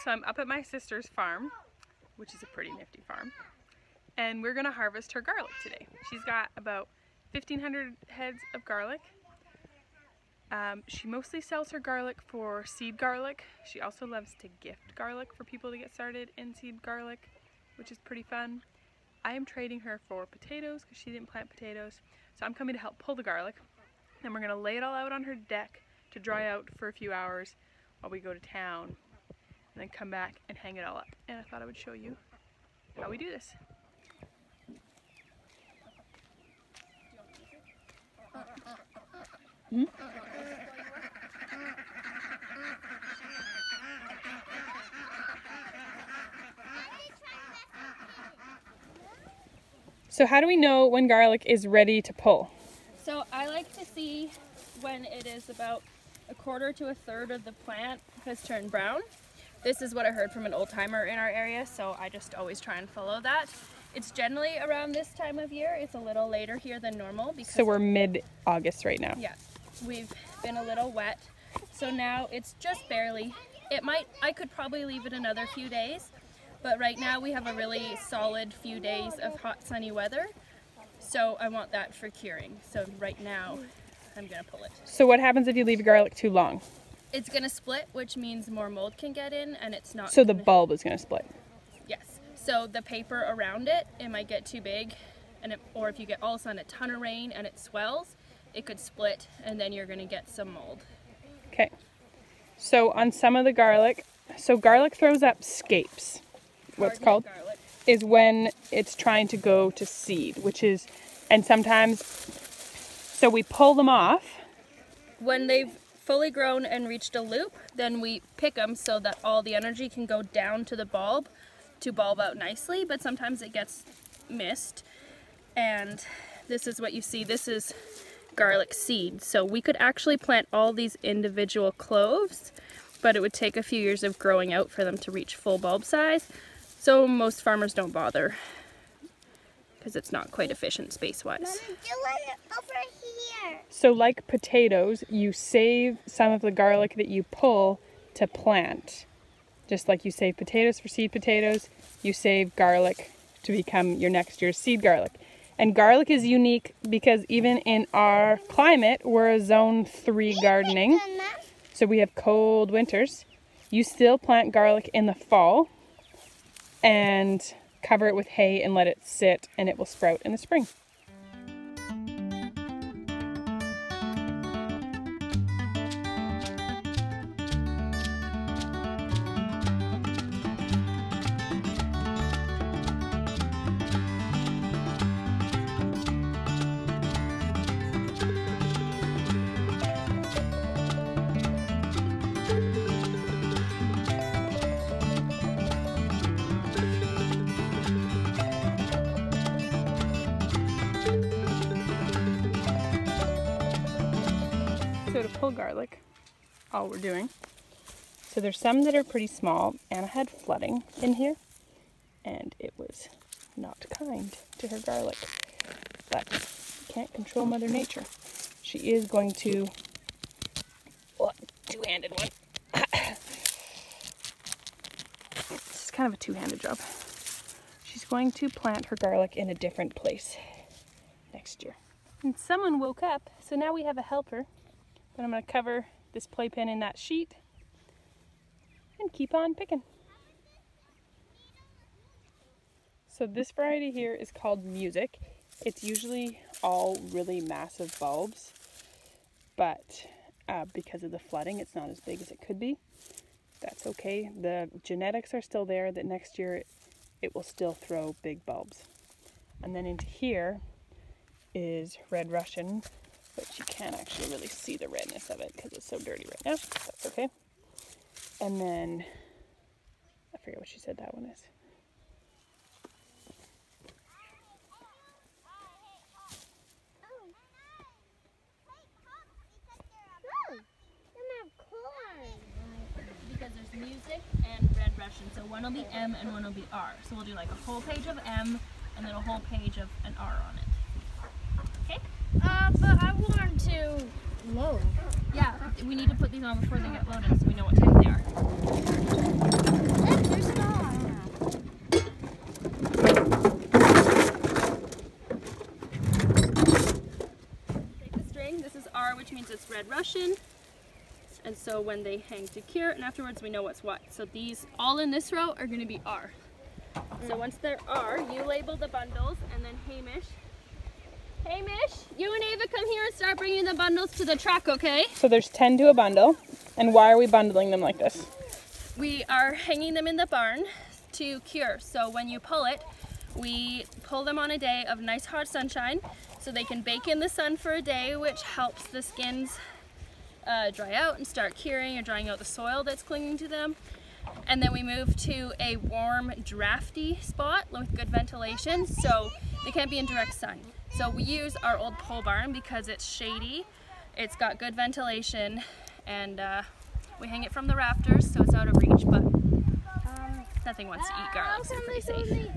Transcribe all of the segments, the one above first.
So I'm up at my sister's farm, which is a pretty nifty farm, and we're gonna harvest her garlic today. She's got about 1,500 heads of garlic. She mostly sells her garlic for seed garlic. She also loves to gift garlic for people to get started in seed garlic, which is pretty fun. I am trading her for potatoes because she didn't plant potatoes. So I'm coming to help pull the garlic. Then we're gonna lay it all out on her deck to dry out for a few hours while we go to town, and then come back and hang it all up. And I thought I would show you how we do this. So how do we know when garlic is ready to pull? So I like to see when it is about a quarter to a third of the plant has turned brown. This is what I heard from an old timer in our area, so I just always try and follow that. It's generally around this time of year. It's a little later here than normal because so we're mid-August right now. Yeah, we've been a little wet, so now it's just barely. I could probably leave it another few days, but right now we have a really solid few days of hot sunny weather, so I want that for curing. So right now I'm gonna pull it. So what happens if you leave garlic too long? It's gonna split, which means more mold can get in, and it's not. So the bulb is gonna split. Yes. So the paper around it might get too big, or if you get all of a sudden a ton of rain and it swells, it could split, and then you're gonna get some mold. Okay. So on some of the garlic, so garlic throws up scapes. What's called garlic is when it's trying to go to seed, which is, and sometimes, so we pull them off. When they've fully grown and reached a loop, then we pick them so that all the energy can go down to the bulb to bulb out nicely, but sometimes it gets missed. And this is what you see. This is garlic seed. So we could actually plant all these individual cloves, but it would take a few years of growing out for them to reach full bulb size. So most farmers don't bother because it's not quite efficient space-wise. Mama, do it over here. So like potatoes, you save some of the garlic that you pull to plant. Just like you save potatoes for seed potatoes, you save garlic to become your next year's seed garlic. And garlic is unique because even in our climate, we're a zone 3 gardening. So we have cold winters. You still plant garlic in the fall and cover it with hay and let it sit, and it will sprout in the spring. So to pull garlic, all we're doing, so there's some that are pretty small. Anna had flooding in here, and it was not kind to her garlic, but you can't control Mother Nature. She is going to, oh, two-handed one. This is kind of a two-handed job. She's going to plant her garlic in a different place next year. And someone woke up, so now we have a helper. But I'm going to cover this playpen in that sheet and keep on picking. So this variety here is called Music. It's usually all really massive bulbs, but because of the flooding, it's not as big as it could be. That's okay. The genetics are still there that next year it will still throw big bulbs. And then into here is Red Russian, but you can't actually really see the redness of it because it's so dirty right now. That's okay. And then, I forget what she said that one is. Because there's Music and Red Russian, so one will be M and one will be R. So we'll do like a whole page of M and then a whole page of an R on it. Okay? But I want to load. Yeah, we need to put these on before they get loaded so we know what type they are. And so when they hang to cure, and afterwards we know what's what. So these, all in this row, are going to be R. So once there are, you label the bundles, and then Hamish, you and Ava come here and start bringing the bundles to the truck, okay? So there's 10 to a bundle. And why are we bundling them like this? We are hanging them in the barn to cure. So when you pull it, we pull them on a day of nice hot sunshine so they can bake in the sun for a day, which helps the skins dry out and start curing or drying out the soil that's clinging to them. And then we move to a warm, drafty spot with good ventilation, so they can't be in direct sun. So we use our old pole barn because it's shady, it's got good ventilation, and we hang it from the rafters so it's out of reach, but nothing wants to eat garlic, so pretty safe.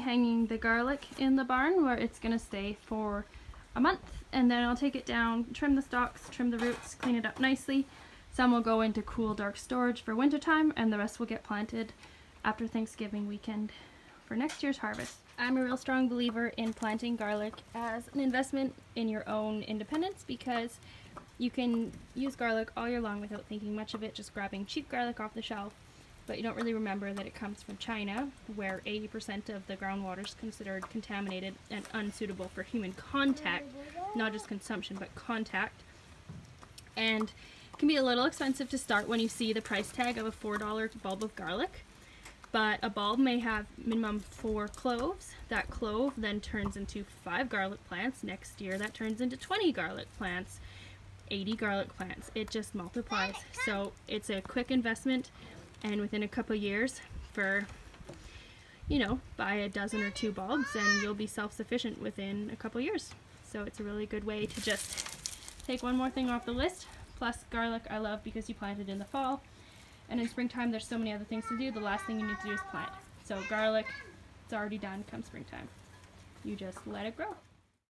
Hanging the garlic in the barn where it's gonna stay for a month, and then I'll take it down, trim the stalks, trim the roots, clean it up nicely. Some will go into cool, dark storage for winter time, and the rest will get planted after Thanksgiving weekend for next year's harvest. I'm a real strong believer in planting garlic as an investment in your own independence, because you can use garlic all year long without thinking much of it, just grabbing cheap garlic off the shelf. But you don't really remember that it comes from China, where 80% of the groundwater is considered contaminated and unsuitable for human contact, not just consumption, but contact. And it can be a little expensive to start when you see the price tag of a $4 bulb of garlic, but a bulb may have minimum 4 cloves. That clove then turns into 5 garlic plants. Next year that turns into 20 garlic plants, 80 garlic plants. It just multiplies. So it's a quick investment. And within a couple years, for, you know, buy a dozen or 2 bulbs and you'll be self-sufficient within a couple years. So it's a really good way to just take one more thing off the list. Plus garlic I love because you plant it in the fall. And in springtime there's so many other things to do. The last thing you need to do is plant. So garlic, it's already done come springtime. You just let it grow.